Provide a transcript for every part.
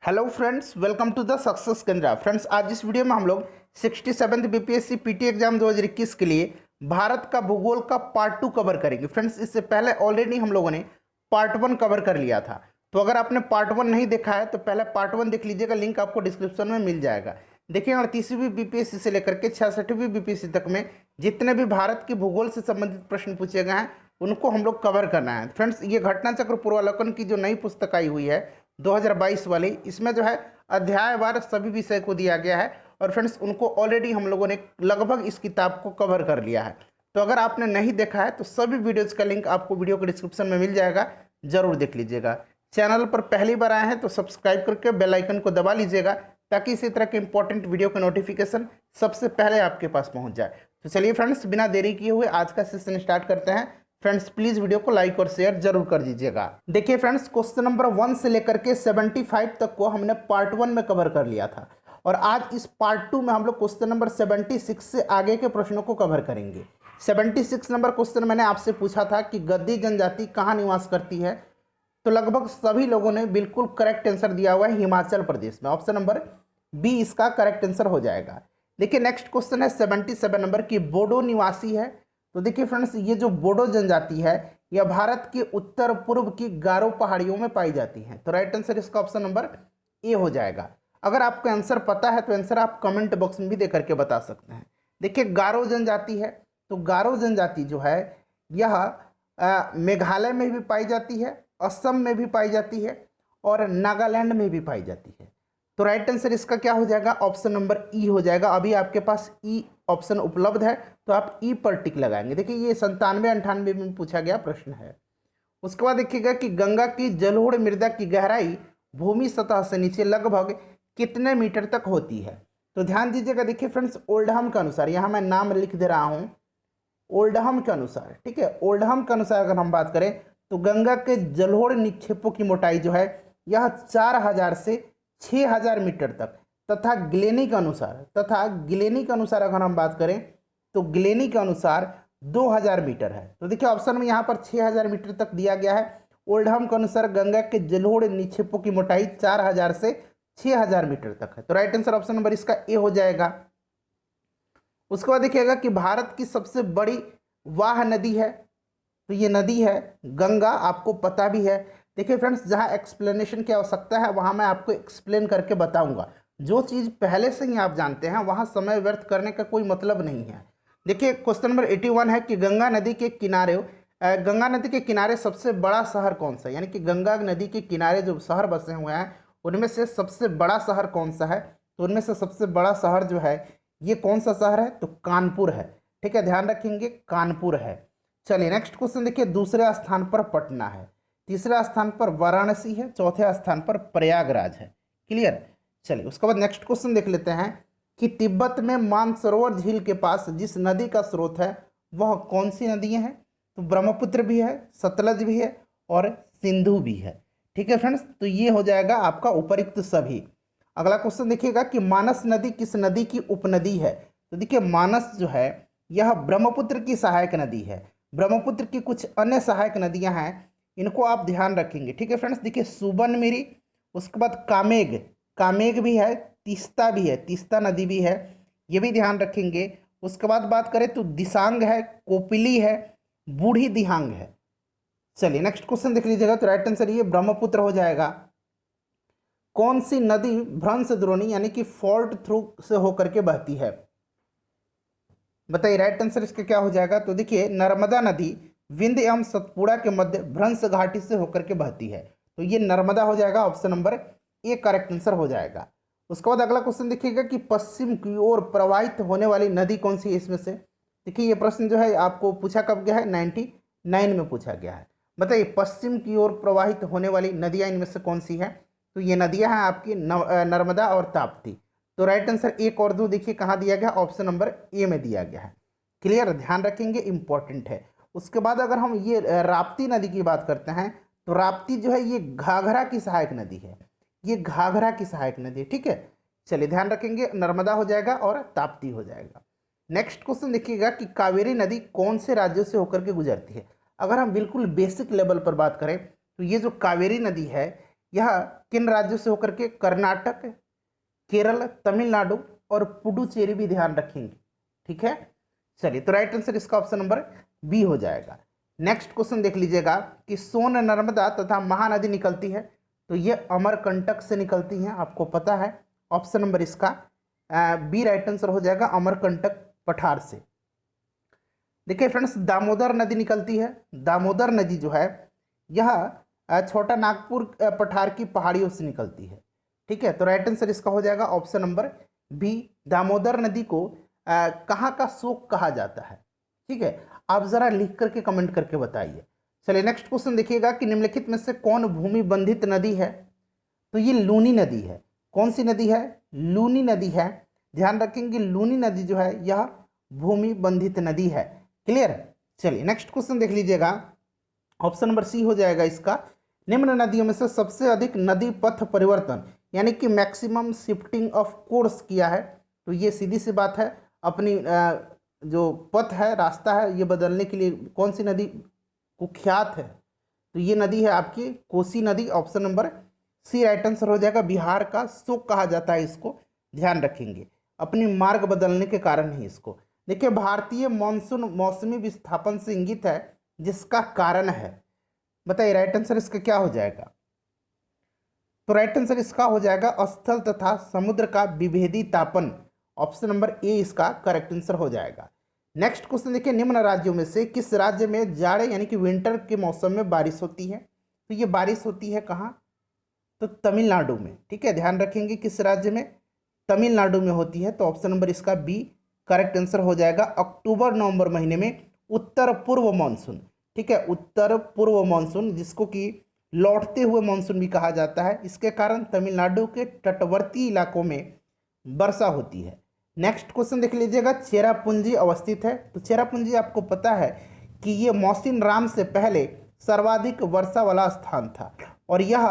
Hello friends, welcome to the success Kendra. Friends, आज इस video में हम लोग 67th बीपीएससी पीटी एग्जाम 2021 के लिए भारत का भूगोल का पार्ट 2 कवर करेंगे। फ्रेंड्स, इससे पहले ऑलरेडी हम लोगों ने पार्ट 1 कवर कर लिया था, तो अगर आपने पार्ट 1 नहीं देखा है तो पहले पार्ट 1 देख लीजिएगा, लिंक आपको डिस्क्रिप्शन में मिल जाएगा। देखिए, 38वीं बीपीएससी से लेकर के 66वीं बीपीएससी तक में जितने भी भारत के भूगोल से संबंधित प्रश्न पूछे गए हैं उनको हम लोग कवर करना है। फ्रेंड्स, ये घटना चक्र पूर्वावलोकन की जो नई पुस्तक आई हुई है 2022 वाली, इसमें जो है अध्यायवार सभी विषय को दिया गया है। और फ्रेंड्स, उनको ऑलरेडी हम लोगों ने लगभग इस किताब को कवर कर लिया है। तो अगर आपने नहीं देखा है तो सभी वीडियोज़ का लिंक आपको वीडियो के डिस्क्रिप्शन में मिल जाएगा, जरूर देख लीजिएगा। चैनल पर पहली बार आए हैं तो सब्सक्राइब करके बेल आइकन को दबा लीजिएगा, ताकि इसी तरह के इंपॉर्टेंट वीडियो का नोटिफिकेशन सबसे पहले आपके पास पहुंच जाए। तो चलिए फ्रेंड्स, बिना देरी किए हुए आज का सेशन स्टार्ट करते हैं। फ्रेंड्स, प्लीज वीडियो को लाइक और शेयर जरूर कर दीजिएगा। देखिए फ्रेंड्स, क्वेश्चन नंबर 1 से लेकर के 75 तक को हमने पार्ट 1 में कवर कर लिया था, और आज इस पार्ट 2 में हम लोग क्वेश्चन नंबर 76 से आगे के प्रश्नों को कवर करेंगे। 76 नंबर क्वेश्चन मैंने आपसे पूछा था कि गद्दी जनजाति कहाँ निवास करती है, तो लगभग सभी लोगों ने बिल्कुल करेक्ट आंसर दिया हुआ है, हिमाचल प्रदेश में। ऑप्शन नंबर बी इसका करेक्ट आंसर हो जाएगा। देखिए, नेक्स्ट क्वेश्चन है 77 नंबर की बोडो निवासी है। तो देखिए फ्रेंड्स, ये जो बोडो जनजाति है यह भारत के उत्तर पूर्व की गारो पहाड़ियों में पाई जाती है। तो राइट आंसर इसका ऑप्शन नंबर ए हो जाएगा। अगर आपको आंसर पता है तो आंसर आप कमेंट बॉक्स में भी दे करके बता सकते हैं। देखिए, गारो जनजाति है, तो गारो जनजाति जो है यह मेघालय में भी पाई जाती है, असम में भी पाई जाती है और नागालैंड में भी पाई जाती है। तो राइट आंसर इसका क्या हो जाएगा, ऑप्शन नंबर ई हो जाएगा। अभी आपके पास ई ऑप्शन उपलब्ध है तो आप ई पर टिक लगाएंगे। देखिए, ये 97-98 में पूछा गया प्रश्न है। उसके बाद देखिएगा कि गंगा की जलोढ़ मृदा की गहराई भूमि सतह से नीचे लगभग कितने मीटर तक होती है। तो ध्यान दीजिएगा। देखिए फ्रेंड्स, ओल्डहम के अनुसार, यहाँ मैं नाम लिख दे रहा हूँ, ओल्डहम के अनुसार, ठीक है, ओल्डहम के अनुसार अगर हम बात करें तो गंगा के जलोढ़ निक्षेपों की मोटाई जो है यह 4000 से 6000 मीटर तक, तथा ग्लेनी के अनुसार अगर हम बात करें तो ग्लेनी के अनुसार 2000 मीटर है। तो देखिए, ऑप्शन में यहाँ पर 6000 मीटर तक दिया गया है। ओल्डहम के अनुसार गंगा के जलोढ़ निक्षेपों की मोटाई 4000 से 6000 मीटर तक है। तो राइट आंसर ऑप्शन नंबर इसका ए हो जाएगा। उसके बाद देखिएगा कि भारत की सबसे बड़ी वाह नदी है, तो ये नदी है गंगा, आपको पता भी है। देखिए फ्रेंड्स, जहाँ एक्सप्लेनेशन की आवश्यकता है वहाँ मैं आपको एक्सप्लेन करके बताऊंगा। जो चीज़ पहले से ही आप जानते हैं वहाँ समय व्यर्थ करने का कोई मतलब नहीं है। देखिए, क्वेश्चन नंबर 81 है कि गंगा नदी के किनारे सबसे बड़ा शहर कौन सा है, यानी कि गंगा नदी के किनारे जो शहर बसे हुए हैं उनमें से सबसे बड़ा शहर कौन सा है। तो उनमें से सबसे बड़ा शहर जो है ये कौन सा शहर है, तो कानपुर है। ठीक है, ध्यान रखेंगे, कानपुर है। चलिए नेक्स्ट क्वेश्चन देखिए, दूसरे स्थान पर पटना है, तीसरे स्थान पर वाराणसी है, चौथे स्थान पर प्रयागराज है। क्लियर। चलिए उसके बाद नेक्स्ट क्वेश्चन देख लेते हैं कि तिब्बत में मानसरोवर झील के पास जिस नदी का स्रोत है वह कौन सी नदियां हैं। तो ब्रह्मपुत्र भी है, सतलज भी है और सिंधु भी है। ठीक है फ्रेंड्स, तो ये हो जाएगा आपका उपयुक्त सभी। अगला क्वेश्चन देखिएगा कि मानस नदी किस नदी की उपनदी है। तो देखिए, मानस जो है यह ब्रह्मपुत्र की सहायक नदी है। ब्रह्मपुत्र की कुछ अन्य सहायक नदियां हैं, इनको आप ध्यान रखेंगे। ठीक है फ्रेंड्स, देखिए सुबर्णमिरी, उसके बाद कामेग भी है, तीस्ता भी है, तीस्ता नदी भी है, ये भी ध्यान रखेंगे। उसके बाद बात करें तो दिसांग है, कोपिली है, बूढ़ी दिहांग है। चलिए नेक्स्ट क्वेश्चन देख लीजिएगा। तो राइट आंसर ये ब्रह्मपुत्र हो जाएगा। कौन सी नदी भ्रंश द्रोणी यानी कि फॉल्ट थ्रू से होकर के बहती है, बताइए राइट आंसर इसका क्या हो जाएगा। तो देखिए, नर्मदा नदी विंध्य एवं सतपुड़ा के मध्य भ्रंश घाटी से होकर के बहती है, तो ये नर्मदा हो जाएगा। Option number A correct answer हो जाएगा। उसके बाद अगला क्वेश्चन देखिएगा कि पश्चिम की ओर प्रवाहित होने वाली नदी कौन सी है इसमें से। देखिए, ये प्रश्न जो है आपको पूछा कब गया है, 99 में पूछा गया है। बताइए, पश्चिम की ओर प्रवाहित होने वाली नदियाँ इनमें से कौन सी हैं। तो ये नदियाँ हैं आपकी नर्मदा और ताप्ती। तो राइट आंसर 1 और 2 देखिए कहाँ दिया गया, ऑप्शन नंबर ए में दिया गया है। क्लियर, ध्यान रखेंगे, इंपॉर्टेंट है। उसके बाद अगर हम ये राप्ती नदी की बात करते हैं तो राप्ती जो है ये घाघरा की सहायक नदी है, ये घाघरा की सहायक नदी है। ठीक है, चलिए ध्यान रखेंगे, नर्मदा हो जाएगा और ताप्ती हो जाएगा। नेक्स्ट क्वेश्चन देखिएगा कि कावेरी नदी कौन से राज्यों से होकर के गुजरती है। अगर हम बिल्कुल बेसिक लेवल पर बात करें तो ये जो कावेरी नदी है यह किन राज्यों से होकर के, कर्नाटक, केरल, तमिलनाडु और पुडुचेरी भी ध्यान रखेंगे। ठीक है, चलिए तो राइट आंसर इसका ऑप्शन नंबर बी हो जाएगा। नेक्स्ट क्वेश्चन देख लीजिएगा कि सोन, नर्मदा तथा महानदी निकलती है, तो ये अमरकंटक से निकलती हैं, आपको पता है। ऑप्शन नंबर इसका बी राइट आंसर हो जाएगा, अमरकंटक पठार से। देखिए फ्रेंड्स, दामोदर नदी निकलती है। दामोदर नदी जो है यह छोटा नागपुर पठार की पहाड़ियों से निकलती है। ठीक है, तो राइट आंसर इसका हो जाएगा ऑप्शन नंबर बी। दामोदर नदी को कहाँ का शोक कहा जाता है? ठीक है, आप जरा लिख करके कमेंट करके बताइए। चलिए नेक्स्ट क्वेश्चन देखिएगा कि निम्नलिखित में से कौन भूमि बंधित नदी है? तो ये लूनी नदी है। कौन सी नदी है? लूनी नदी है। ध्यान रखेंगे, लूनी नदी जो है यह भूमि बंधित नदी है। क्लियर? चलिए नेक्स्ट क्वेश्चन देख लीजिएगा, ऑप्शन नंबर सी हो जाएगा इसका। निम्न नदियों में से सबसे अधिक नदी पथ परिवर्तन यानी कि मैक्सिमम शिफ्टिंग ऑफ कोर्स किया है, तो ये सीधी सी बात है, अपनी जो पथ है, रास्ता है, ये बदलने के लिए कौन सी नदी कुख्यात है? तो ये नदी है आपकी कोसी नदी। Option number C right answer हो जाएगा। बिहार का शोक कहा जाता है इसको, ध्यान रखेंगे, अपनी मार्ग बदलने के कारण ही इसको। देखिए, भारतीय मानसून मौसमी विस्थापन से इंगित है, जिसका कारण है, बताइए राइट आंसर इसका क्या हो जाएगा? तो राइट आंसर इसका हो जाएगा स्थल तथा समुद्र का विभेदी तापन। ऑप्शन नंबर ए इसका करेक्ट आंसर हो जाएगा। नेक्स्ट क्वेश्चन देखिए, निम्न राज्यों में से किस राज्य में जाड़े यानी कि विंटर के मौसम में बारिश होती है? तो ये बारिश होती है कहाँ? तो तमिलनाडु में। ठीक है, ध्यान रखेंगे किस राज्य में? तमिलनाडु में होती है। तो ऑप्शन नंबर इसका बी करेक्ट आंसर हो जाएगा। अक्टूबर नवंबर महीने में उत्तर पूर्व मानसून, ठीक है, उत्तर पूर्व मानसून, जिसको कि लौटते हुए मानसून भी कहा जाता है, इसके कारण तमिलनाडु के तटवर्ती इलाकों में वर्षा होती है। नेक्स्ट क्वेश्चन देख लीजिएगा, चेरापूंजी अवस्थित है। तो चेरापूंजी आपको पता है कि ये मौसिन राम से पहले सर्वाधिक वर्षा वाला स्थान था और यह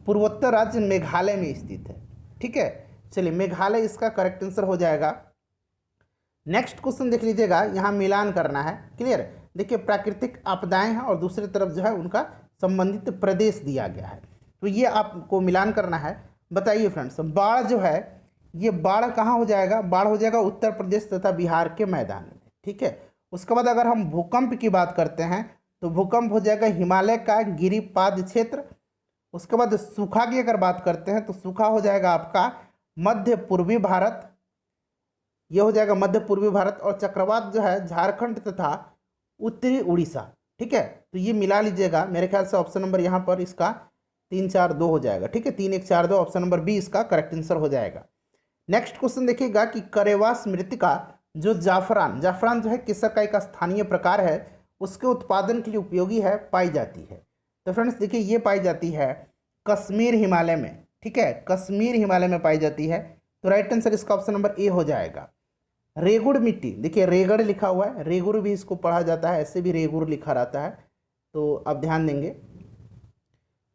पूर्वोत्तर राज्य मेघालय में स्थित है। ठीक है, चलिए मेघालय इसका करेक्ट आंसर हो जाएगा। नेक्स्ट क्वेश्चन देख लीजिएगा, यहाँ मिलान करना है। क्लियर? देखिए, प्राकृतिक आपदाएं हैं और दूसरी तरफ जो है उनका संबंधित प्रदेश दिया गया है, तो ये आपको मिलान करना है। बताइए फ्रेंड्स, बाढ़ जो है ये बाढ़ कहाँ हो जाएगा? बाढ़ हो जाएगा उत्तर प्रदेश तथा बिहार के मैदान में। ठीक है, उसके बाद अगर हम भूकंप की बात करते हैं तो भूकंप हो जाएगा हिमालय का गिरिपाद क्षेत्र। उसके बाद सूखा की अगर बात करते हैं तो सूखा हो जाएगा आपका मध्य पूर्वी भारत, ये हो जाएगा मध्य पूर्वी भारत। और चक्रवात जो है झारखंड तथा उत्तरी उड़ीसा। ठीक है, तो ये मिला लीजिएगा, मेरे ख्याल से ऑप्शन नंबर यहाँ पर इसका 3-4-2 हो जाएगा। ठीक है, 3-1-4-2, ऑप्शन नंबर बी इसका करेक्ट आंसर हो जाएगा। नेक्स्ट क्वेश्चन देखिएगा कि करेवास मृत्तिका जो जाफरान जो है केसर का एक स्थानीय प्रकार है, उसके उत्पादन के लिए उपयोगी है, पाई जाती है। तो फ्रेंड्स देखिए, ये पाई जाती है कश्मीर हिमालय में। ठीक है, कश्मीर हिमालय में पाई जाती है। तो राइट आंसर इसका ऑप्शन नंबर ए हो जाएगा। रेगुड़ मिट्टी, देखिए रेगड़ लिखा हुआ है, रेगुड़ भी इसको पढ़ा जाता है, ऐसे भी रेगुड़ लिखा रहता है, तो आप ध्यान देंगे।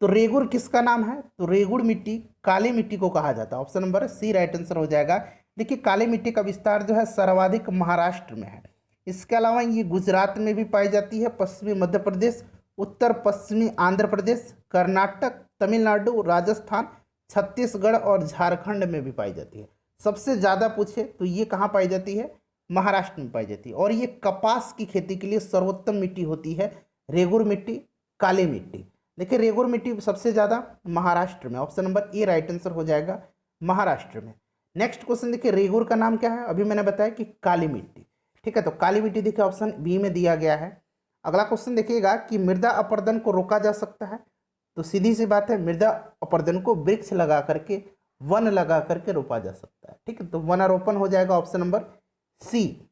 तो रेगुड़ किसका नाम है? तो रेगुड़ मिट्टी काली मिट्टी को कहा जाता है। Option number C right answer हो जाएगा। देखिए, काली मिट्टी का विस्तार जो है सर्वाधिक महाराष्ट्र में है। इसके अलावा ये गुजरात में भी पाई जाती है, पश्चिमी मध्य प्रदेश, उत्तर पश्चिमी आंध्र प्रदेश, कर्नाटक, तमिलनाडु, राजस्थान, छत्तीसगढ़ और झारखंड में भी पाई जाती है। सबसे ज़्यादा पूछे तो ये कहाँ पाई जाती है? महाराष्ट्र में पाई जाती है। और ये कपास की खेती के लिए सर्वोत्तम मिट्टी होती है रेगुड़ मिट्टी, काली मिट्टी। देखिए, रेगुड़ मिट्टी सबसे ज़्यादा महाराष्ट्र में। Option number A right answer हो जाएगा, महाराष्ट्र में। नेक्स्ट क्वेश्चन देखिए, रेगुड़ का नाम क्या है? अभी मैंने बताया कि काली मिट्टी। ठीक है, तो काली मिट्टी देखिए ऑप्शन बी में दिया गया है। अगला क्वेश्चन देखिएगा कि मृदा अपरदन को रोका जा सकता है। तो सीधी सी बात है, मृदा अपरदन को वृक्ष लगा करके, वन लगा करके रोका जा सकता है। ठीक है, तो वनारोपण हो जाएगा ऑप्शन नंबर सी।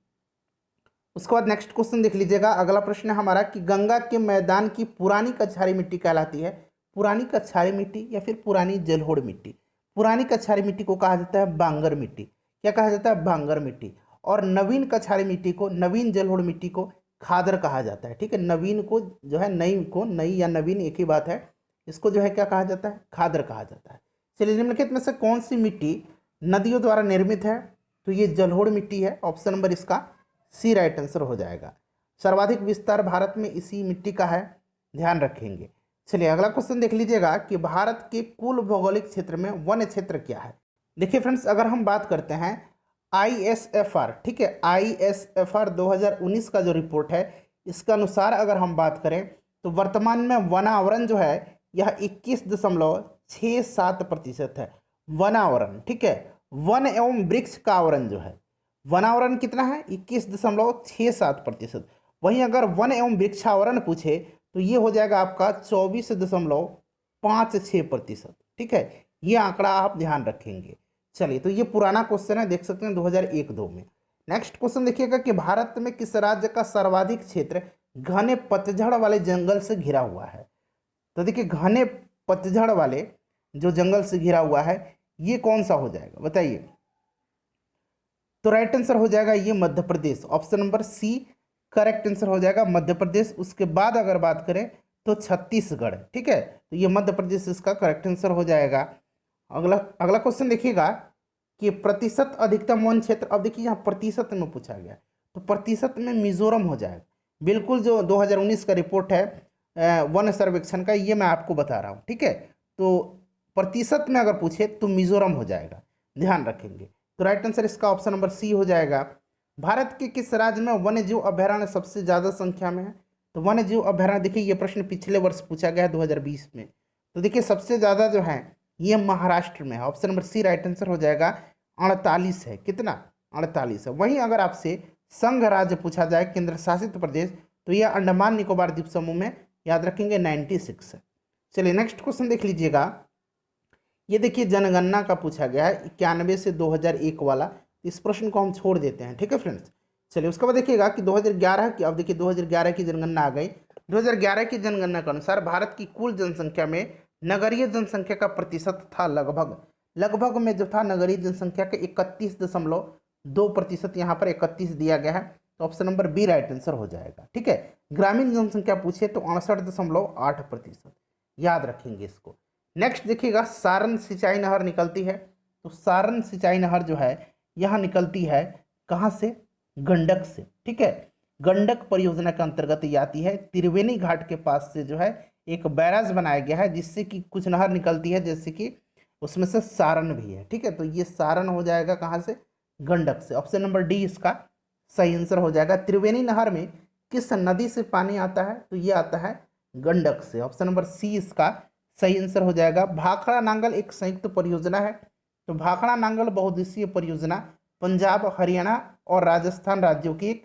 उसके बाद नेक्स्ट क्वेश्चन देख लीजिएगा, अगला प्रश्न है हमारा कि गंगा के मैदान की पुरानी कछारी मिट्टी कहलाती है। पुरानी कछारी मिट्टी या फिर पुरानी जलोढ़ मिट्टी? पुरानी कछारी मिट्टी को कहा जाता है बांगर मिट्टी। क्या कहा जाता है? बांगर मिट्टी। और नवीन कछारी मिट्टी को, नवीन जलोढ़ मिट्टी को खादर कहा जाता है। ठीक है, नवीन को जो है, नई को, नई या नवीन एक ही बात है, इसको जो है क्या कहा जाता है? खादर कहा जाता है। चलिए, निम्नलिखित में से कौन सी मिट्टी नदियों द्वारा निर्मित है? तो ये जलोढ़ मिट्टी है। ऑप्शन नंबर इसका सी राइट आंसर हो जाएगा। सर्वाधिक विस्तार भारत में इसी मिट्टी का है, ध्यान रखेंगे। चलिए अगला क्वेश्चन देख लीजिएगा कि भारत के कुल भौगोलिक क्षेत्र में वन क्षेत्र क्या है। देखिए फ्रेंड्स, अगर हम बात करते हैं ISFR, ठीक है, ISFR 2019 का जो रिपोर्ट है, इसके अनुसार अगर हम बात करें तो वर्तमान में वनावरण जो है यह 21.67% है। वनावरण, ठीक है, वन एवं वृक्ष का आवरण जो है, वनावरण कितना है, 21.67%। वहीं अगर वन एवं वृक्षावरण पूछे तो ये हो जाएगा आपका 24.56%, ठीक है। ये आंकड़ा आप ध्यान रखेंगे। चलिए, तो ये पुराना क्वेश्चन है, देख सकते हैं 2001-2 में। नेक्स्ट क्वेश्चन देखिएगा कि भारत में किस राज्य का सर्वाधिक क्षेत्र घने पतझड़ वाले जंगल से घिरा हुआ है। तो देखिए, घने पतझड़ वाले जो जंगल से घिरा हुआ है ये कौन सा हो जाएगा बताइए। तो राइट आंसर हो जाएगा ये Madhya Pradesh, option number C correct answer हो जाएगा मध्य प्रदेश। उसके बाद अगर बात करें तो छत्तीसगढ़, ठीक है, तो ये मध्य प्रदेश इसका करेक्ट आंसर हो जाएगा। अगला अगला क्वेश्चन देखिएगा कि प्रतिशत अधिकतम वन क्षेत्र। अब देखिए यहाँ प्रतिशत में पूछा गया, तो प्रतिशत में मिजोरम हो जाएगा। बिल्कुल जो 2019 का रिपोर्ट है वन सर्वेक्षण का, ये मैं आपको बता रहा हूँ, ठीक है। तो प्रतिशत में अगर पूछे तो मिजोरम हो जाएगा, ध्यान रखेंगे। तो राइट आंसर इसका ऑप्शन नंबर सी हो जाएगा। भारत के किस राज्य में वन्य जीव अभयारण्य सबसे ज़्यादा संख्या में है। तो वन्य जीव अभयारण्य, देखिए ये प्रश्न पिछले वर्ष पूछा गया है 2020 में। तो देखिए सबसे ज़्यादा जो है ये महाराष्ट्र में है, option number C right answer हो जाएगा। 48 है, कितना, 48 है। वहीं अगर आपसे संघ राज्य पूछा जाए, केंद्र शासित प्रदेश, तो यह अंडमान निकोबार द्वीप समूह में, याद रखेंगे 96 है। चलिए नेक्स्ट क्वेश्चन देख लीजिएगा। ये देखिए जनगणना का पूछा गया है 91 से 2001 वाला। इस प्रश्न को हम छोड़ देते हैं, ठीक है फ्रेंड्स। चलिए उसके बाद देखिएगा कि 2011 की, अब देखिए 2011 की जनगणना आ गई। 2011 की जनगणना के अनुसार भारत की कुल जनसंख्या में नगरीय जनसंख्या का प्रतिशत था लगभग में जो था नगरीय जनसंख्या का 31.2%, यहाँ पर 31 दिया गया है। तो option number B right answer हो जाएगा, ठीक है। ग्रामीण जनसंख्या पूछे तो 68.8%, याद रखेंगे इसको। नेक्स्ट देखिएगा सारण सिंचाई नहर निकलती है। तो सारण सिंचाई नहर जो है यह निकलती है कहाँ से, गंडक से, ठीक है। गंडक परियोजना के अंतर्गत ये आती है। त्रिवेणी घाट के पास से जो है एक बैराज बनाया गया है जिससे कि कुछ नहर निकलती है, जैसे कि उसमें से सारण भी है, ठीक है। तो ये सारण हो जाएगा कहाँ से, गंडक से। ऑप्शन नंबर डी इसका सही आंसर हो जाएगा। त्रिवेणी नहर में किस नदी से पानी आता है, तो ये आता है गंडक से। ऑप्शन नंबर सी इसका सही आंसर हो जाएगा। भाखड़ा नांगल एक संयुक्त परियोजना है। तो भाखड़ा नांगल बहुउद्देशीय परियोजना पंजाब, हरियाणा और राजस्थान राज्यों की एक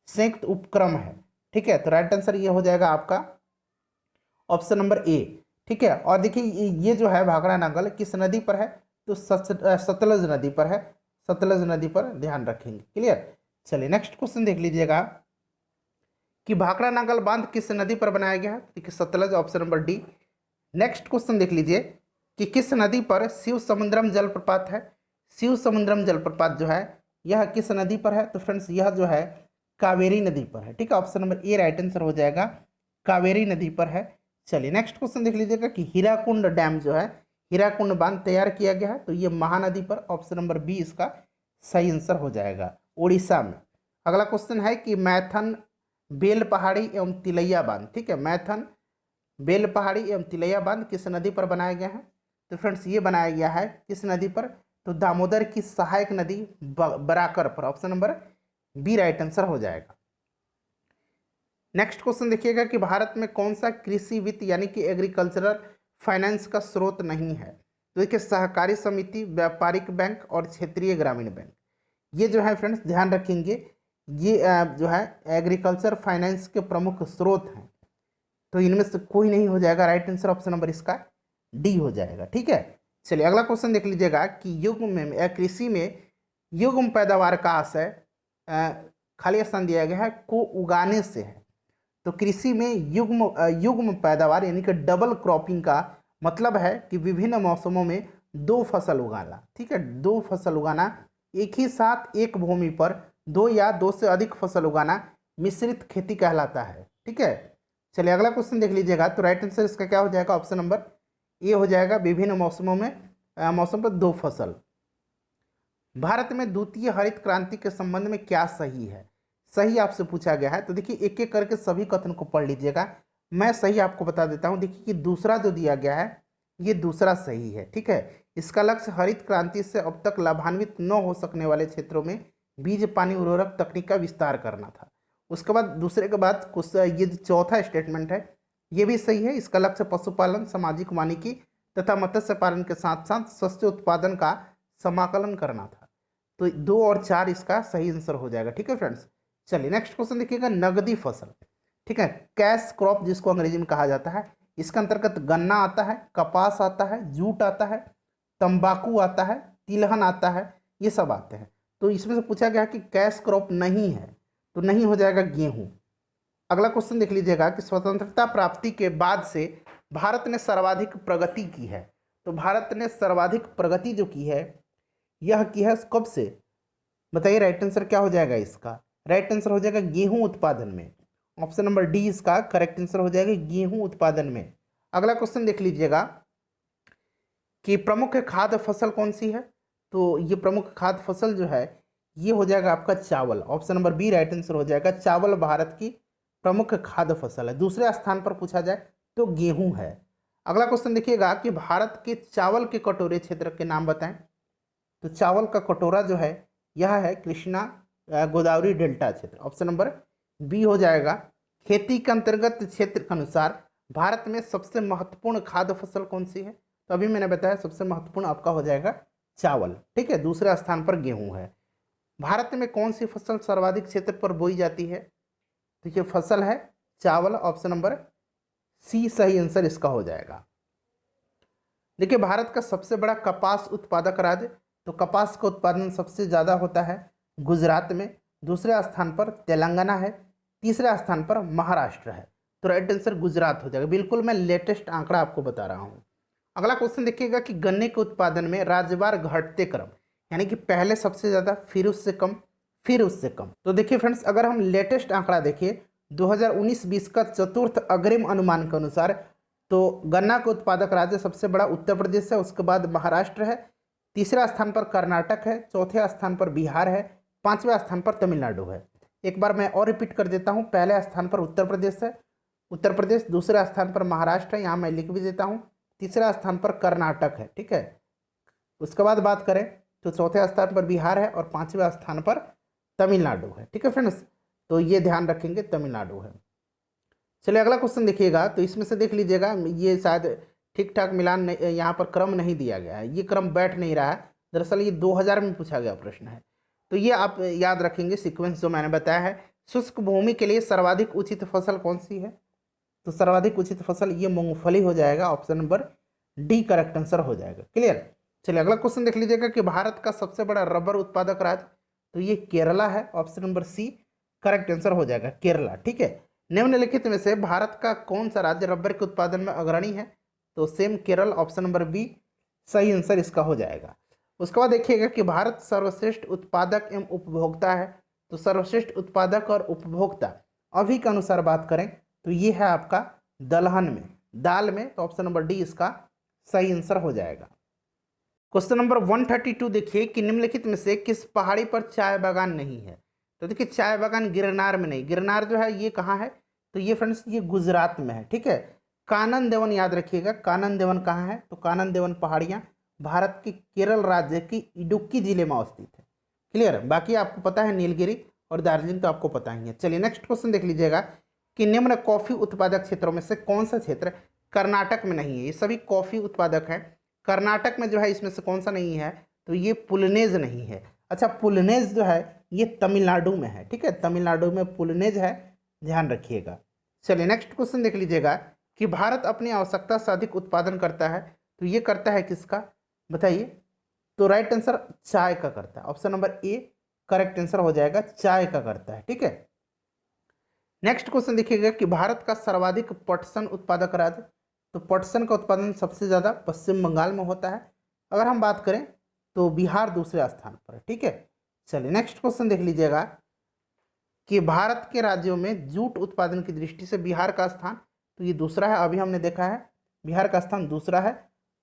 संयुक्त उपक्रम है, ठीक है। तो राइट आंसर ये हो जाएगा आपका ऑप्शन नंबर ए, ठीक है। और देखिए ये जो है भाखड़ा नांगल किस नदी पर है, तो सतलज नदी पर है, सतलज नदी पर, ध्यान रखेंगे, क्लियर। चलिए नेक्स्ट क्वेश्चन देख लीजिएगा कि भाखड़ा नांगल बांध किस नदी पर बनाया गया है, देखिए Sutlej, option number D. Next question देख लीजिए कि किस नदी पर शिव समुद्रम जलप्रपात है। शिव समुद्रम जलप्रपात जो है यह किस नदी पर है, तो फ्रेंड्स यह जो है कावेरी नदी पर है, ठीक है। Option number A right answer हो जाएगा, कावेरी नदी पर है। चलिए नेक्स्ट क्वेश्चन देख लीजिएगा कि हीराकुंड डैम जो है, हीराकुंड बांध तैयार किया गया है, तो ये महानदी पर, ऑप्शन नंबर बी इसका सही आंसर हो जाएगा, उड़ीसा में। अगला क्वेश्चन है कि मैथन बेल पहाड़ी एवं तिलैया बांध, ठीक है, मैथन बेल पहाड़ी एवं तिलैया बांध किस नदी पर बनाया गया है। तो फ्रेंड्स ये बनाया गया है किस नदी पर, तो दामोदर की सहायक नदी बराकर पर, option number B right answer हो जाएगा। नेक्स्ट क्वेश्चन देखिएगा कि भारत में कौन सा कृषि वित्त यानी कि एग्रीकल्चरल फाइनेंस का स्रोत नहीं है। तो देखिए सहकारी समिति, व्यापारिक बैंक और क्षेत्रीय ग्रामीण बैंक, ये जो है फ्रेंड्स ध्यान रखेंगे, ये जो है एग्रीकल्चर फाइनेंस के प्रमुख स्रोत हैं। तो इनमें से कोई नहीं हो जाएगा, राइट आंसर ऑप्शन नंबर इसका डी हो जाएगा, ठीक है। चलिए अगला क्वेश्चन देख लीजिएगा कि युग्म में कृषि में युग्म पैदावार का आशय खाली स्थान दिया गया है को उगाने से है। तो कृषि में युग्म पैदावार यानी कि डबल क्रॉपिंग का मतलब है कि विभिन्न मौसमों में दो फसल उगाना, ठीक है, दो फसल उगाना, एक ही साथ एक भूमि पर दो या दो से अधिक फसल उगाना मिश्रित खेती कहलाता है, ठीक है। चलिए अगला क्वेश्चन देख लीजिएगा। तो राइट आंसर इसका क्या हो जाएगा, ऑप्शन नंबर ए हो जाएगा, विभिन्न मौसमों में मौसम पर दो फसल। भारत में द्वितीय हरित क्रांति के संबंध में क्या सही है, सही आपसे पूछा गया है। तो देखिए एक एक करके सभी कथन को पढ़ लीजिएगा। मैं सही आपको बता देता हूँ। देखिए कि दूसरा जो दिया गया है ये दूसरा सही है, ठीक है। इसका लक्ष्य हरित क्रांति से अब तक लाभान्वित न हो सकने वाले क्षेत्रों में बीज पानी उर्वरक तकनीक का विस्तार करना था। उसके बाद दूसरे के बाद कुछ ये जो चौथा स्टेटमेंट है ये भी सही है। इसका लक्ष्य पशुपालन, सामाजिक वानिकी तथा मत्स्य पालन के साथ साथ शस्य उत्पादन का समाकलन करना था। तो 2 और 4 इसका सही आंसर हो जाएगा, ठीक है फ्रेंड्स। चलिए नेक्स्ट क्वेश्चन देखिएगा, नगदी फसल, ठीक है, कैश क्रॉप जिसको अंग्रेजी में कहा जाता है। इसके अंतर्गत गन्ना आता है, कपास आता है, जूट आता है, तंबाकू आता है, तिलहन आता है, ये सब आते हैं। तो इसमें से पूछा गया कि कैश क्रॉप नहीं है, तो नहीं हो जाएगा गेहूं। अगला क्वेश्चन देख लीजिएगा कि स्वतंत्रता प्राप्ति के बाद से भारत ने सर्वाधिक प्रगति की है। तो भारत ने सर्वाधिक प्रगति जो की है यह की है कब से, बताइए। राइट आंसर क्या हो जाएगा इसका? राइट आंसर हो जाएगा गेहूं उत्पादन में। ऑप्शन नंबर डी इसका करेक्ट आंसर हो जाएगा, गेहूं उत्पादन में। अगला क्वेश्चन देख लीजिएगा कि प्रमुख खाद्य फसल कौन सी है। तो ये प्रमुख खाद्य फसल जो है ये हो जाएगा आपका चावल। Option number B right answer हो जाएगा, चावल भारत की प्रमुख खाद्य फसल है। दूसरे स्थान पर पूछा जाए तो गेहूं है। अगला क्वेश्चन देखिएगा कि भारत के चावल के कटोरे क्षेत्र के नाम बताएं। तो चावल का कटोरा जो है यह है कृष्णा गोदावरी डेल्टा क्षेत्र। ऑप्शन नंबर बी हो जाएगा। खेती के अंतर्गत क्षेत्र के अनुसार भारत में सबसे महत्वपूर्ण खाद्य फसल कौन सी है। तो अभी मैंने बताया सबसे महत्वपूर्ण आपका हो जाएगा चावल, ठीक है। दूसरे स्थान पर गेहूं है। भारत में कौन सी फसल सर्वाधिक क्षेत्र पर बोई जाती है। तो ये फसल है चावल। ऑप्शन नंबर सी सही आंसर इसका हो जाएगा। देखिए भारत का सबसे बड़ा कपास उत्पादक राज्य, तो कपास का उत्पादन सबसे ज़्यादा होता है गुजरात में। दूसरे स्थान पर तेलंगाना है, तीसरे स्थान पर महाराष्ट्र है। तो राइट आंसर गुजरात हो जाएगा। बिल्कुल मैं लेटेस्ट आंकड़ा आपको बता रहा हूँ। अगला क्वेश्चन देखिएगा कि गन्ने के उत्पादन में राज्यवार घटते क्रम, यानी कि पहले सबसे ज़्यादा फिर उससे कम फिर उससे कम। तो देखिए फ्रेंड्स अगर हम लेटेस्ट आंकड़ा देखिए 2019-20 का चतुर्थ अग्रिम अनुमान के अनुसार तो गन्ना का उत्पादक राज्य सबसे बड़ा उत्तर प्रदेश है, उसके बाद महाराष्ट्र है, तीसरा स्थान पर कर्नाटक है, चौथे स्थान पर बिहार है, पांचवें स्थान पर तमिलनाडु है। एक बार मैं और रिपीट कर देता हूँ, पहले स्थान पर उत्तर प्रदेश है, उत्तर प्रदेश, दूसरे स्थान पर महाराष्ट्र है, यहाँ मैं लिख भी देता हूँ, तीसरा स्थान पर कर्नाटक है, ठीक है। उसके बाद बात करें तो चौथे स्थान पर बिहार है और पांचवें स्थान पर तमिलनाडु है, ठीक है फ्रेंड्स। तो ये ध्यान रखेंगे तमिलनाडु है। चलिए अगला क्वेश्चन देखिएगा, तो इसमें से देख लीजिएगा ये शायद ठीक ठाक मिलान यहाँ पर क्रम नहीं दिया गया है, ये क्रम बैठ नहीं रहा है। दरअसल ये 2000 में पूछा गया प्रश्न है, तो ये आप याद रखेंगे सीक्वेंस जो मैंने बताया है। शुष्क भूमि के लिए सर्वाधिक उचित फसल कौन सी है। तो सर्वाधिक उचित फसल ये मूंगफली हो जाएगा। Option number D correct answer हो जाएगा। क्लियर। चलिए अगला क्वेश्चन देख लीजिएगा कि भारत का सबसे बड़ा रबर उत्पादक राज्य, तो ये केरला है। Option number C correct answer हो जाएगा, केरला, ठीक है। निम्नलिखित में से भारत का कौन सा राज्य रबर के उत्पादन में अग्रणी है। तो same Kerala. Option number B सही आंसर इसका हो जाएगा। उसके बाद देखिएगा कि भारत सर्वश्रेष्ठ उत्पादक एवं उपभोक्ता है। तो सर्वश्रेष्ठ उत्पादक और उपभोक्ता अभी के अनुसार बात करें तो ये है आपका दलहन में, दाल में। तो ऑप्शन नंबर डी इसका सही आंसर हो जाएगा। क्वेश्चन नंबर 132 देखिए कि निम्नलिखित में से किस पहाड़ी पर चाय बागान नहीं है। तो देखिए चाय बागान गिरनार में नहीं, गिरनार जो है ये कहाँ है। तो ये फ्रेंड्स ये गुजरात में है, ठीक है। कानन देवन याद रखिएगा, कानन देवन कहाँ है। तो कानन देवन पहाड़ियाँ भारत के केरल राज्य की इडुक्की जिले में अवस्थित है। क्लियर। बाकी आपको पता है नीलगिरी और दार्जिलिंग तो आपको पता ही है। चलिए नेक्स्ट क्वेश्चन देख लीजिएगा कि निम्न कॉफी उत्पादक क्षेत्रों में से कौन सा क्षेत्र कर्नाटक में नहीं है। ये सभी कॉफी उत्पादक हैं। कर्नाटक में जो है इसमें से कौन सा नहीं है। तो ये पुलनेज नहीं है। अच्छा पुलनेज जो है ये तमिलनाडु में है, ठीक है। तमिलनाडु में पुलनेज है, ध्यान रखिएगा। चलिए नेक्स्ट क्वेश्चन देख लीजिएगा कि भारत अपनी आवश्यकता से अधिक उत्पादन करता है। तो ये करता है किसका बताइए। तो राइट आंसर चाय का करता है। Option number A correct answer हो जाएगा, चाय का करता है, ठीक है। नेक्स्ट क्वेश्चन देखिएगा कि भारत का सर्वाधिक पटसन उत्पादक राज्य। तो पटसन का उत्पादन सबसे ज़्यादा पश्चिम बंगाल में होता है। अगर हम बात करें तो बिहार दूसरे स्थान पर है, ठीक है। चलिए नेक्स्ट क्वेश्चन देख लीजिएगा कि भारत के राज्यों में जूट उत्पादन की दृष्टि से बिहार का स्थान, तो ये दूसरा है। अभी हमने देखा है बिहार का स्थान दूसरा है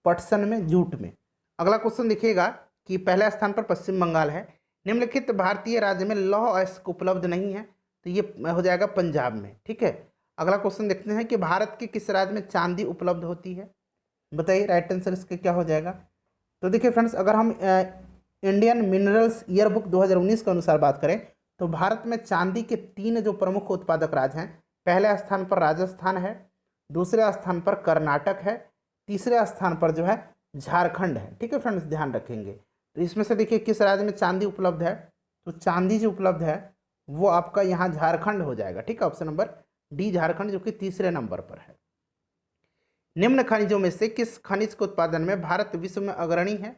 पटसन में, जूट में। अगला क्वेश्चन देखिएगा कि पहले स्थान पर पश्चिम बंगाल है। निम्नलिखित भारतीय राज्य में लौह अयस्क उपलब्ध नहीं है। तो ये हो जाएगा पंजाब में, ठीक है। अगला क्वेश्चन देखते हैं कि भारत के किस राज्य में चांदी उपलब्ध होती है, बताइए राइट आंसर इसका क्या हो जाएगा। तो देखिए फ्रेंड्स, अगर हम इंडियन मिनरल्स ईयरबुक 2019 के अनुसार बात करें तो भारत में चांदी के 3 जो प्रमुख उत्पादक राज्य हैं, पहले स्थान पर राजस्थान है, दूसरे स्थान पर कर्नाटक है, तीसरे स्थान पर जो है झारखंड है। ठीक है फ्रेंड्स, ध्यान रखेंगे। तो इसमें से देखिए किस राज्य में चांदी उपलब्ध है, तो चांदी जो उपलब्ध है वो आपका यहाँ झारखंड हो जाएगा। ठीक है, ऑप्शन नंबर डी झारखंड, जो कि तीसरे नंबर पर है। निम्न खनिजों में से किस खनिज के उत्पादन में भारत विश्व में अग्रणी है,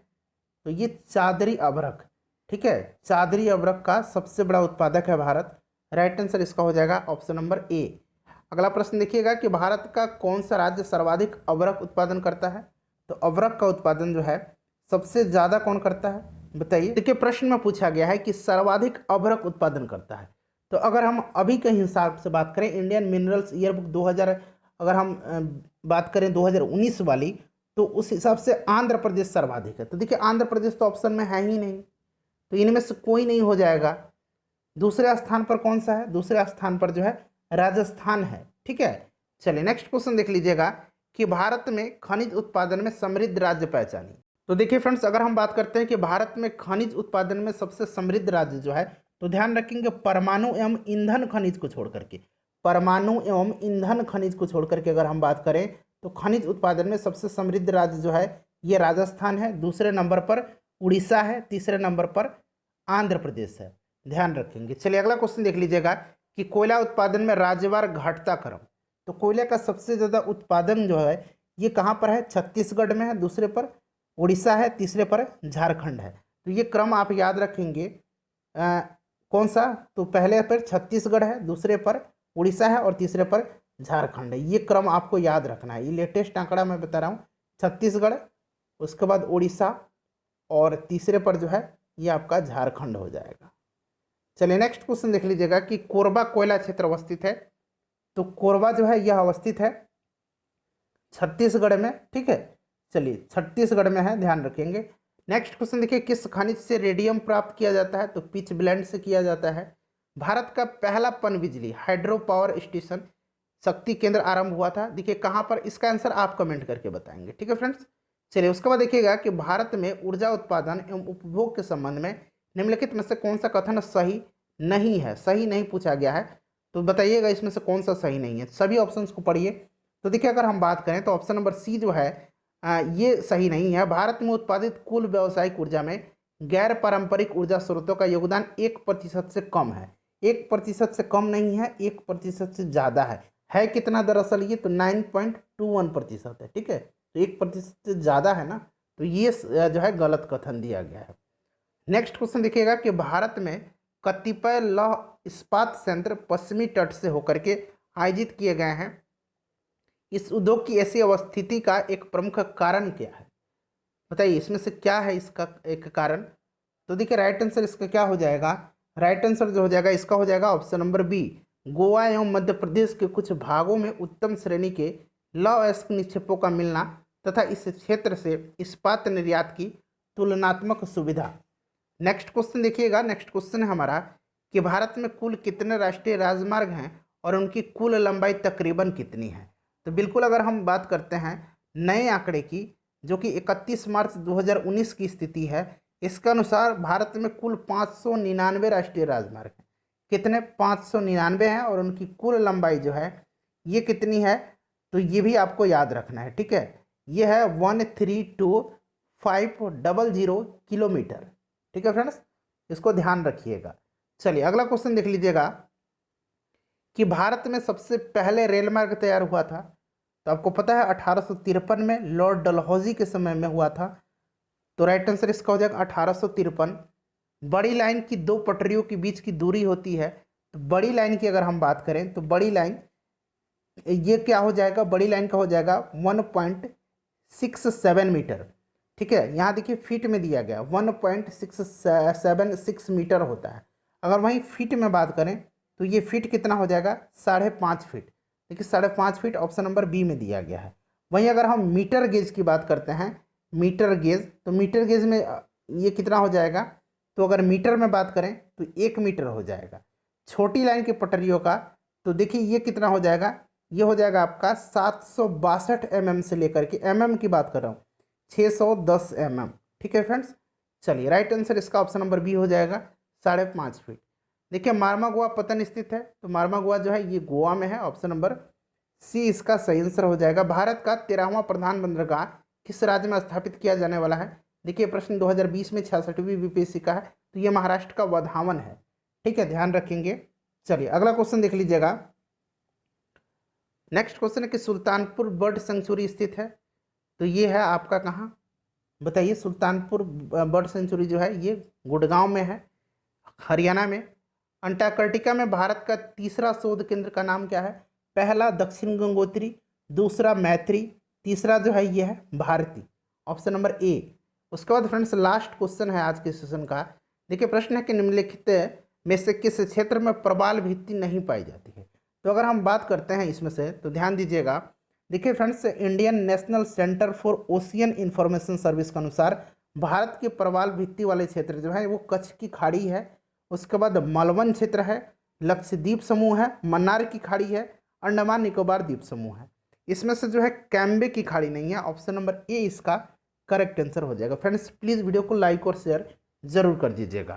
तो ये चादरी अभ्रक। ठीक है, चादरी अभ्रक का सबसे बड़ा उत्पादक है भारत। राइट आंसर इसका हो जाएगा ऑप्शन नंबर ए। अगला प्रश्न देखिएगा कि भारत का कौन सा राज्य सर्वाधिक अभ्रक उत्पादन करता है, तो अभ्रक का उत्पादन जो है सबसे ज़्यादा कौन करता है, बताइए। देखिए प्रश्न में पूछा गया है कि सर्वाधिक अभ्रक उत्पादन करता है, तो अगर हम अभी के हिसाब से बात करें इंडियन मिनरल्स ईयरबुक 2000, अगर हम बात करें 2019 वाली, तो उस हिसाब से आंध्र प्रदेश सर्वाधिक है। तो देखिए आंध्र प्रदेश तो ऑप्शन में है ही नहीं, तो इनमें से कोई नहीं हो जाएगा। दूसरे स्थान पर कौन सा है, दूसरे स्थान पर जो है राजस्थान है। ठीक है, चलिए नेक्स्ट क्वेश्चन देख लीजिएगा कि भारत में खनिज उत्पादन में समृद्ध राज्य पहचानिए। तो देखिए फ्रेंड्स, अगर हम बात करते हैं कि भारत में खनिज उत्पादन में सबसे समृद्ध राज्य जो है, तो ध्यान रखेंगे परमाणु एवं ईंधन खनिज को छोड़ करके, परमाणु एवं ईंधन खनिज को छोड़ करके अगर हम बात करें तो खनिज उत्पादन में सबसे समृद्ध राज्य जो है ये राजस्थान है, दूसरे नंबर पर उड़ीसा है, तीसरे नंबर पर आंध्र प्रदेश है। ध्यान रखेंगे। चलिए अगला क्वेश्चन देख लीजिएगा कि कोयला उत्पादन में राज्यवार घटता क्रम। तो कोयले का सबसे ज़्यादा उत्पादन जो है ये कहाँ पर है, छत्तीसगढ़ में है, दूसरे पर उड़ीसा है, तीसरे पर झारखंड है। तो ये क्रम आप याद रखेंगे कौन सा, तो पहले पर छत्तीसगढ़ है, दूसरे पर उड़ीसा है और तीसरे पर झारखंड है। ये क्रम आपको याद रखना है, ये लेटेस्ट आंकड़ा मैं बता रहा हूँ। छत्तीसगढ़, उसके बाद उड़ीसा और तीसरे पर जो है ये आपका झारखंड हो जाएगा। चलिए नेक्स्ट क्वेश्चन देख लीजिएगा कि कोरबा कोयला क्षेत्र अवस्थित है। तो कोरबा जो है यह अवस्थित है छत्तीसगढ़ में। ठीक है, चलिए छत्तीसगढ़ में है, ध्यान रखेंगे। नेक्स्ट क्वेश्चन देखिए, किस खनिज से रेडियम प्राप्त किया जाता है, तो पिच ब्लेंड से किया जाता है। भारत का पहला पनबिजली हाइड्रो पावर स्टेशन शक्ति केंद्र आरंभ हुआ था, देखिए कहाँ पर, इसका आंसर आप कमेंट करके बताएंगे। ठीक है फ्रेंड्स, चलिए उसके बाद देखिएगा कि भारत में ऊर्जा उत्पादन एवं उपभोग के संबंध में निम्नलिखित में से कौन सा कथन सही नहीं है, सही नहीं पूछा गया है, तो बताइएगा इसमें से कौन सा सही नहीं है। सभी ऑप्शंस को पढ़िए। तो देखिए अगर हम बात करें तो ऑप्शन नंबर सी जो है ये सही नहीं है। भारत में उत्पादित कुल व्यावसायिक ऊर्जा में गैर पारंपरिक ऊर्जा स्रोतों का योगदान 1% से कम है। 1% से कम नहीं है, 1% से ज़्यादा है कितना दरअसल ये, तो 9.21% है। ठीक है, तो 1% से ज़्यादा है ना, तो ये जो है गलत कथन दिया गया है। नेक्स्ट क्वेश्चन देखिएगा कि भारत में कतिपय लौह इस्पात संयंत्र पश्चिमी तट से होकर के आयोजित किए गए हैं। इस उद्योग की ऐसी अवस्थिति का एक प्रमुख कारण क्या है, बताइए इसमें से क्या है इसका एक कारण। तो देखिए राइट आंसर इसका क्या हो जाएगा, राइट आंसर जो हो जाएगा इसका हो जाएगा ऑप्शन नंबर बी। गोवा एवं मध्य प्रदेश के कुछ भागों में उत्तम श्रेणी के लौह अयस्क निक्षेपों का मिलना तथा इस क्षेत्र से इस्पात निर्यात की तुलनात्मक सुविधा। नेक्स्ट क्वेश्चन देखिएगा, नेक्स्ट क्वेश्चन है हमारा कि भारत में कुल कितने राष्ट्रीय राजमार्ग हैं और उनकी कुल लंबाई तकरीबन कितनी है। तो बिल्कुल अगर हम बात करते हैं नए आंकड़े की, जो कि 31 मार्च 2019 की स्थिति है, इसके अनुसार भारत में कुल 599 राष्ट्रीय राजमार्ग हैं। कितने, 599 हैं, और उनकी कुल लंबाई जो है ये कितनी है, तो ये भी आपको याद रखना है। ठीक है, ये है 132,500 किलोमीटर। ठीक है फ्रेंड्स, इसको ध्यान रखिएगा। चलिए अगला क्वेश्चन देख लीजिएगा कि भारत में सबसे पहले रेल मार्ग तैयार हुआ था, तो आपको पता है 1853 में लॉर्ड डलहौजी के समय में हुआ था। तो राइट आंसर इसका हो जाएगा 1853। बड़ी लाइन की 2 पटरियों के बीच की दूरी होती है, तो बड़ी लाइन की अगर हम बात करें तो बड़ी लाइन ये क्या हो जाएगा, बड़ी लाइन का हो जाएगा 1.67 मीटर। ठीक है, यहाँ देखिए फीट में दिया गया 1.676 मीटर होता है। अगर वहीं फीट में बात करें तो ये फीट कितना हो जाएगा, 5.5 फीट। देखिए 5.5 फीट ऑप्शन नंबर बी में दिया गया है। वहीं अगर हम मीटर गेज की बात करते हैं, मीटर गेज, तो मीटर गेज में ये कितना हो जाएगा, तो अगर मीटर में बात करें तो 1 मीटर हो जाएगा। छोटी लाइन की पटरियों का तो देखिए ये कितना हो जाएगा, ये हो जाएगा आपका 762 mm से लेकर के, mm की बात कर रहा हूँ, 610 mm। ठीक है फ्रेंड्स, चलिए राइट आंसर इसका ऑप्शन नंबर बी हो जाएगा, 5.5 फीट। देखिए मार्मागोआ पतन स्थित है, तो मार्मागोआ जो है ये गोवा में है, ऑप्शन नंबर सी इसका सही आंसर हो जाएगा। भारत का 13वां प्रधान बंदरगाह किस राज्य में स्थापित किया जाने वाला है? देखिए प्रश्न 2020 में 66वीं बीपीएससी का है, तो ये महाराष्ट्र का वर्धावन है। ठीक है, ध्यान रखेंगे। चलिए अगला क्वेश्चन देख लीजिएगा। नेक्स्ट क्वेश्चन है कि सुल्तानपुर बर्ड सेंचुरी स्थित है, तो ये है आपका कहाँ बताइए? सुल्तानपुर बर्ड सेंचुरी जो है ये गुड़गांव में है, हरियाणा में। अंटार्कटिका में भारत का तीसरा शोध केंद्र का नाम क्या है? पहला दक्षिण गंगोत्री, दूसरा मैत्री, तीसरा जो है ये है भारती, ऑप्शन नंबर ए। उसके बाद फ्रेंड्स लास्ट क्वेश्चन है आज के सेशन का। देखिए प्रश्न है कि निम्नलिखित में से किस क्षेत्र में प्रवाल भित्ति नहीं पाई जाती है? तो अगर हम बात करते हैं इसमें से, तो ध्यान दीजिएगा। देखिए friends, Indian national centre for ocean information service के अनुसार भारत के प्रवाल भित्ति वाले क्षेत्र जो है वो कच्छ की खाड़ी है, उसके बाद मालवन क्षेत्र है, लक्षद्वीप समूह है, मन्नार की खाड़ी है, अंडमान निकोबार द्वीप समूह है। इसमें से जो है कैम्बे की खाड़ी नहीं है, ऑप्शन नंबर ए इसका करेक्ट आंसर हो जाएगा। फ्रेंड्स प्लीज़ वीडियो को लाइक और शेयर जरूर कर दीजिएगा।